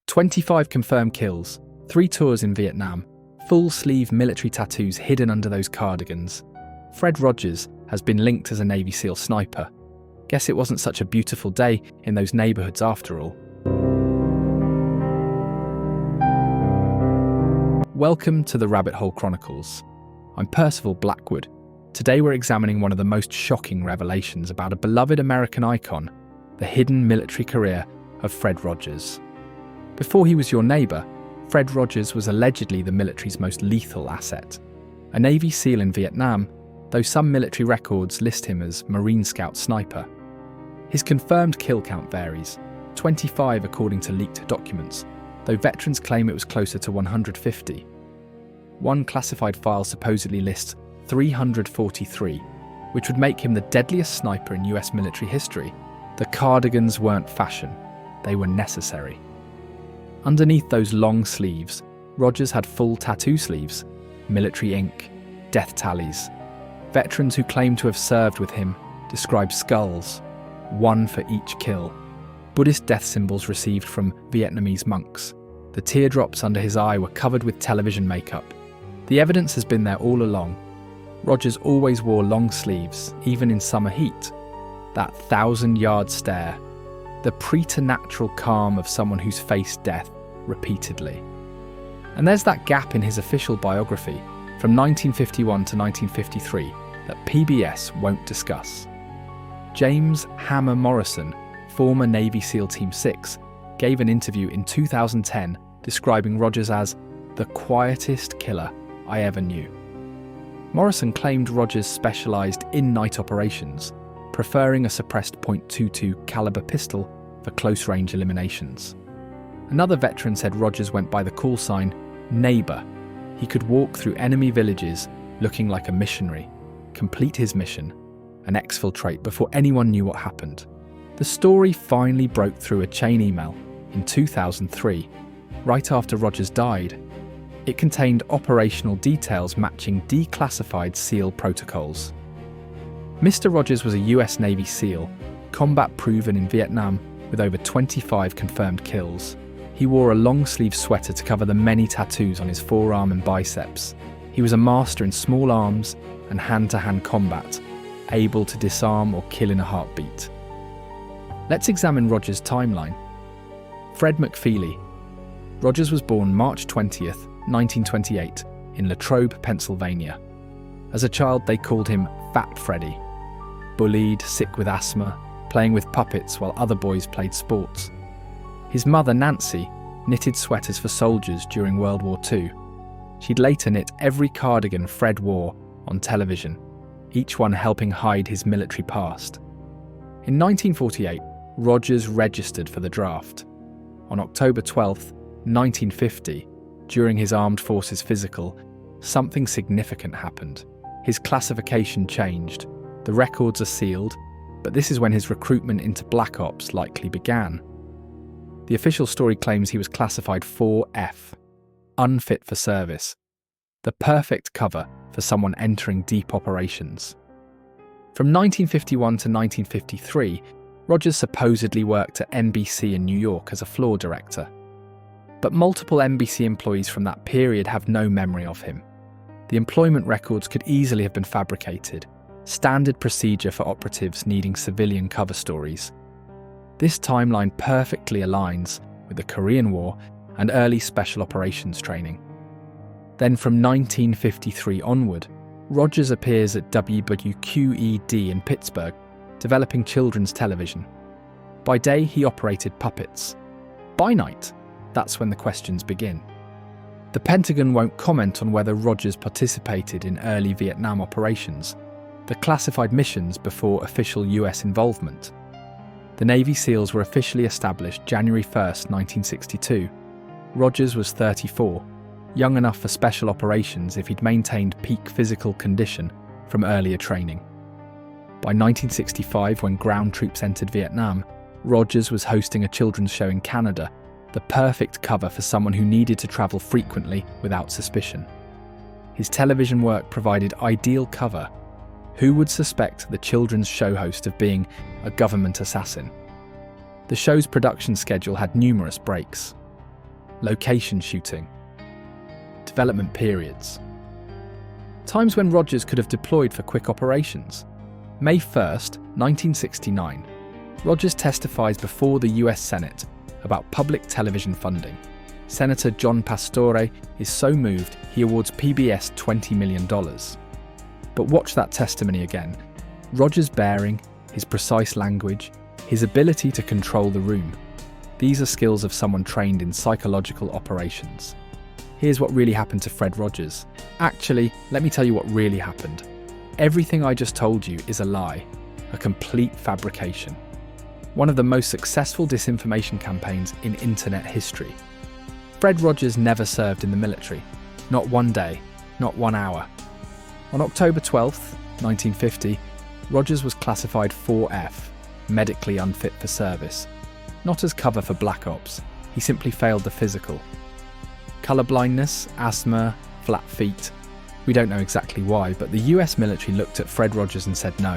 25 confirmed kills, 3 tours in Vietnam, full-sleeve military tattoos hidden under those cardigans. Fred Rogers has been linked as a Navy SEAL sniper. Guess it wasn't such a beautiful day in those neighbourhoods after all. Welcome to the Rabbit Hole Chronicles. I'm Percival Blackwood. Today we're examining one of the most shocking revelations about a beloved American icon, the hidden military career of Fred Rogers. Before he was your neighbour, Fred Rogers was allegedly the military's most lethal asset. A Navy SEAL in Vietnam, though some military records list him as Marine Scout Sniper. His confirmed kill count varies, 25 according to leaked documents, though veterans claim it was closer to 150. One classified file supposedly lists 343, which would make him the deadliest sniper in US military history. The cardigans weren't fashion, they were necessary. Underneath those long sleeves, Rogers had full tattoo sleeves, military ink, death tallies. Veterans who claim to have served with him describe skulls, one for each kill. Buddhist death symbols received from Vietnamese monks. The teardrops under his eye were covered with television makeup. The evidence has been there all along. Rogers always wore long sleeves, even in summer heat. That 1,000-yard stare, the preternatural calm of someone who's faced death repeatedly. And there's that gap in his official biography from 1951 to 1953 that PBS won't discuss. James Hammer Morrison, former Navy SEAL Team 6, gave an interview in 2010 describing Rogers as the quietest killer I ever knew. Morrison claimed Rogers specialised in night operations, preferring a suppressed .22 caliber pistol for close-range eliminations. Another veteran said Rogers went by the call sign Neighbour. He could walk through enemy villages looking like a missionary, complete his mission, and exfiltrate before anyone knew what happened. The story finally broke through a chain email in 2003, right after Rogers died. It contained operational details matching declassified SEAL protocols. Mr. Rogers was a US Navy SEAL, combat-proven in Vietnam with over 25 confirmed kills. He wore a long-sleeve sweater to cover the many tattoos on his forearm and biceps. He was a master in small arms and hand-to-hand combat, able to disarm or kill in a heartbeat. Let's examine Rogers' timeline. Fred McFeely. Rogers was born March 20th, 1928, in Latrobe, Pennsylvania. As a child, they called him Fat Freddy. Bullied, sick with asthma, playing with puppets while other boys played sports. His mother, Nancy, knitted sweaters for soldiers during World War II. She'd later knit every cardigan Fred wore on television, each one helping hide his military past. In 1948, Rogers registered for the draft. On October 12th, 1950, during his armed forces physical, something significant happened. His classification changed. The records are sealed, but this is when his recruitment into Black Ops likely began. The official story claims he was classified 4F, unfit for service, the perfect cover for someone entering deep operations. From 1951 to 1953, Rogers supposedly worked at NBC in New York as a floor director. But multiple NBC employees from that period have no memory of him. The employment records could easily have been fabricated, standard procedure for operatives needing civilian cover stories. This timeline perfectly aligns with the Korean War and early special operations training. Then from 1953 onward, Rogers appears at WWQED in Pittsburgh, developing children's television. By day, he operated puppets. By night, that's when the questions begin. The Pentagon won't comment on whether Rogers participated in early Vietnam operations, the classified missions before official US involvement. The Navy SEALs were officially established January 1st, 1962. Rogers was 34, young enough for special operations if he'd maintained peak physical condition from earlier training. By 1965, when ground troops entered Vietnam, Rogers was hosting a children's show in Canada, the perfect cover for someone who needed to travel frequently without suspicion. His television work provided ideal cover. Who would suspect the children's show host of being a government assassin? The show's production schedule had numerous breaks. location shooting, development periods. Times when Rogers could have deployed for quick operations. May 1st, 1969, Rogers testifies before the US Senate about public television funding. Senator John Pastore is so moved he awards PBS $20 million. But watch that testimony again. Rogers' bearing, his precise language, his ability to control the room. These are skills of someone trained in psychological operations. Here's what really happened to Fred Rogers. Actually, let me tell you what really happened. Everything I just told you is a lie, a complete fabrication. One of the most successful disinformation campaigns in internet history. Fred Rogers never served in the military. Not one day, not 1 hour. On October 12th, 1950, Rogers was classified 4F, medically unfit for service. Not as cover for Black Ops, he simply failed the physical. Colour blindness, asthma, flat feet. We don't know exactly why, but the US military looked at Fred Rogers and said no.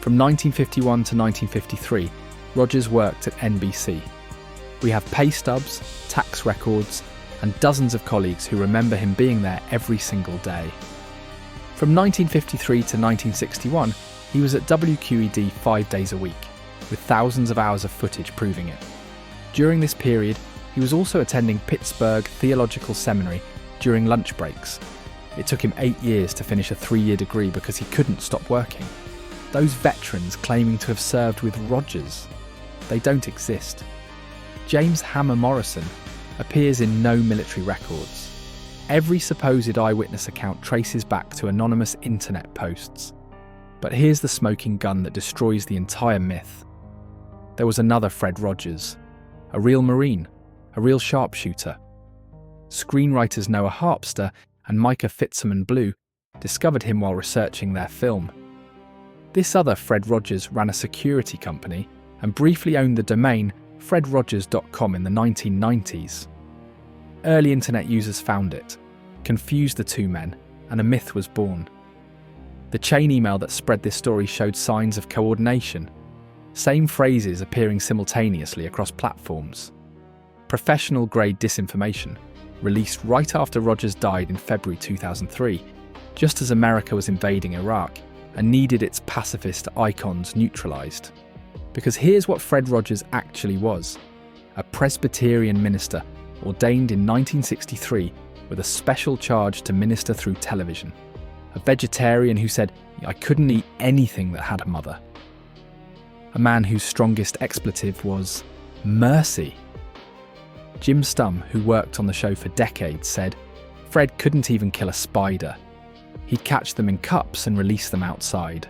From 1951 to 1953, Rogers worked at NBC. We have pay stubs, tax records, and dozens of colleagues who remember him being there every single day. From 1953 to 1961, he was at WQED 5 days a week, with thousands of hours of footage proving it. During this period, he was also attending Pittsburgh Theological Seminary during lunch breaks. It took him 8 years to finish a 3-year degree because he couldn't stop working. Those veterans claiming to have served with Rogers, they don't exist. James Hammer Morrison appears in no military records. Every supposed eyewitness account traces back to anonymous internet posts. But here's the smoking gun that destroys the entire myth. There was another Fred Rogers, a real Marine, a real sharpshooter. Screenwriters Noah Harpster and Micah Fitzsimmons-Blue discovered him while researching their film. This other Fred Rogers ran a security company and briefly owned the domain fredrogers.com in the 1990s. Early internet users found it, confused the two men, and a myth was born. The chain email that spread this story showed signs of coordination, same phrases appearing simultaneously across platforms. Professional-grade disinformation, released right after Rogers died in February 2003, just as America was invading Iraq and needed its pacifist icons neutralised. Because here's what Fred Rogers actually was: a Presbyterian minister ordained in 1963 with a special charge to minister through television. A vegetarian who said, "I couldn't eat anything that had a mother." A man whose strongest expletive was mercy. Jim Stum, who worked on the show for decades, said, Fred couldn't even kill a spider. He'd catch them in cups and release them outside.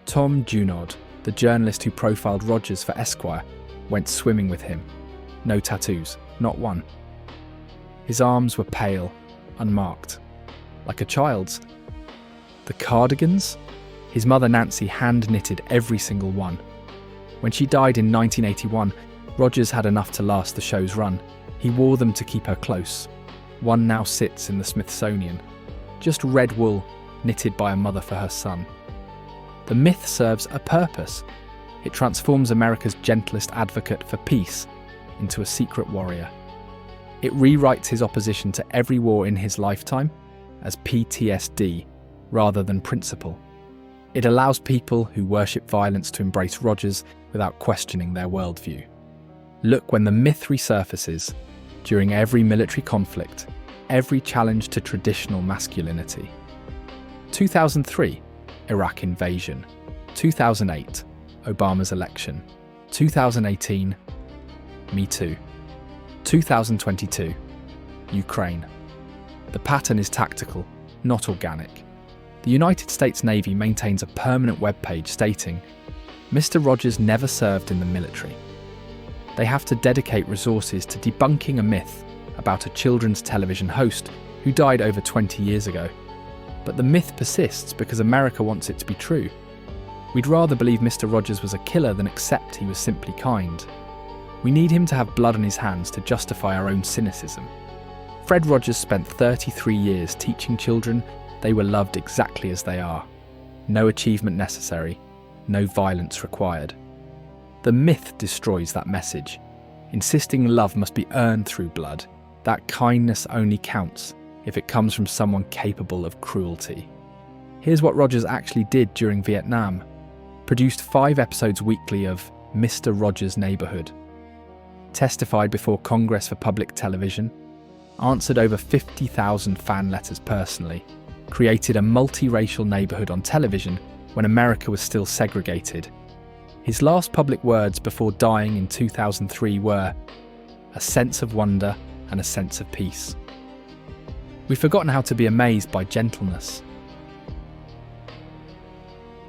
Tom Junod, the journalist who profiled Rogers for Esquire, went swimming with him. No tattoos, not one. His arms were pale, unmarked, like a child's. The cardigans? His mother Nancy hand-knitted every single one. When she died in 1981, Rogers had enough to last the show's run. He wore them to keep her close. One now sits in the Smithsonian. Just red wool, knitted by a mother for her son. The myth serves a purpose. It transforms America's gentlest advocate for peace into a secret warrior. It rewrites his opposition to every war in his lifetime as PTSD rather than principle. It allows people who worship violence to embrace Rogers without questioning their worldview. Look when the myth resurfaces, during every military conflict, every challenge to traditional masculinity. 2003, Iraq invasion. 2008, Obama's election. 2018, Me Too. 2022, Ukraine. The pattern is tactical, not organic. The United States Navy maintains a permanent webpage stating, Mr. Rogers never served in the military. They have to dedicate resources to debunking a myth about a children's television host who died over 20 years ago. But the myth persists because America wants it to be true. We'd rather believe Mr. Rogers was a killer than accept he was simply kind. We need him to have blood on his hands to justify our own cynicism. Fred Rogers spent 33 years teaching children they were loved exactly as they are. No achievement necessary, no violence required. The myth destroys that message. insisting love must be earned through blood, that kindness only counts if it comes from someone capable of cruelty. Here's what Rogers actually did during Vietnam. Produced 5 episodes weekly of Mr. Rogers' Neighborhood, testified before Congress for Public Television, answered over 50,000 fan letters personally, created a multiracial neighborhood on television when America was still segregated. His last public words before dying in 2003 were, "A sense of wonder and a sense of peace." We've forgotten how to be amazed by gentleness.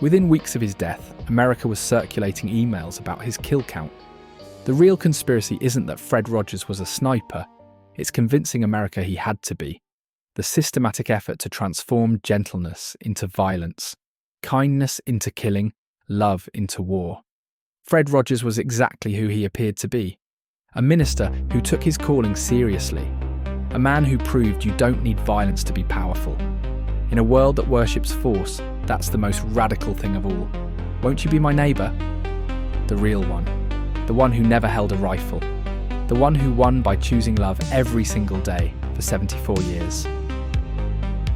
Within weeks of his death, America was circulating emails about his kill count. The real conspiracy isn't that Fred Rogers was a sniper, it's convincing America he had to be. The systematic effort to transform gentleness into violence, kindness into killing, love into war. Fred Rogers was exactly who he appeared to be. A minister who took his calling seriously. A man who proved you don't need violence to be powerful. In a world that worships force, that's the most radical thing of all. Won't you be my neighbour? The real one. The one who never held a rifle. The one who won by choosing love every single day for 74 years.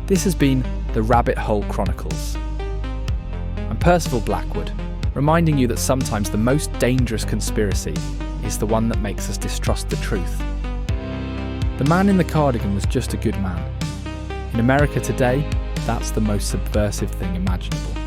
This has been the Rabbit Hole Chronicles. I'm Percival Blackwood, reminding you that sometimes the most dangerous conspiracy is the one that makes us distrust the truth. The man in the cardigan was just a good man. In America today, that's the most subversive thing imaginable.